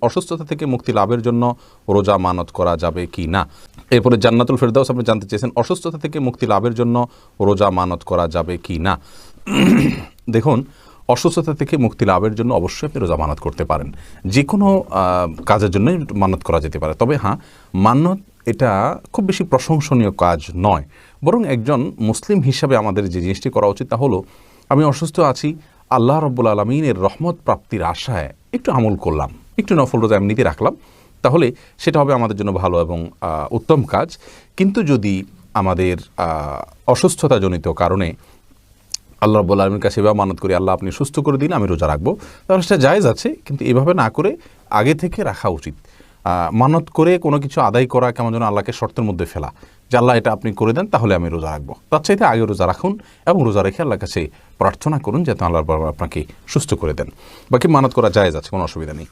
অসুস্থতা থেকে মুক্তি লাভের জন্য রোজা মানত করা যাবে কি না। এরপরে জান্নাতুল ফেরদাউস আপনি জানতে চেয়েছেন অসুস্থতা থেকে মুক্তি লাভের জন্য রোজা মানত করা যাবে কি না। দেখুন, অসুস্থতা থেকে মুক্তি লাভের জন্য অবশ্যই আপনি রোজা মানত করতে পারেন, যে কোনো কাজের জন্যই মানত করা যেতে পারে। তবে হ্যাঁ, মানত এটা খুব বেশি প্রশংসনীয় কাজ নয়, বরং একজন মুসলিম হিসাবে আমাদের যে জিনিসটি করা উচিত তা হলো, আমি অসুস্থ আছি, আল্লাহ রাব্বুল আলামিনের রহমত প্রাপ্তির আশায় একটু আমল করলাম, একটু নফল রোজা এমনিতে রাখলাম, তাহলে সেটা হবে আমাদের জন্য ভালো এবং উত্তম কাজ। কিন্তু যদি আমাদের অসুস্থতাজনিত কারণে আল্লাহ রাব্বুল আলামিনের কাছে এভাবে মানত করি, আল্লাহ আপনি সুস্থ করে দিন, আমি রোজা রাখবো, তাহলে সেটা জায়েজ আছে, কিন্তু এভাবে না করে আগে থেকে রাখা উচিত। মানত করে কোনো কিছু আদায় করা কেমন যেন আল্লাহকে শর্তের মধ্যে ফেলা, যে আল্লাহ এটা আপনি করে দেন তাহলে আমি রোজা রাখবো। তার চাইতে আগে রোজা রাখুন এবং রোজা রেখে আল্লাহর কাছে প্রার্থনা করুন যাতে আল্লাহ আপনাকে সুস্থ করে দেন। বাকি মানত করা জায়েজ আছে, কোনো অসুবিধা নেই।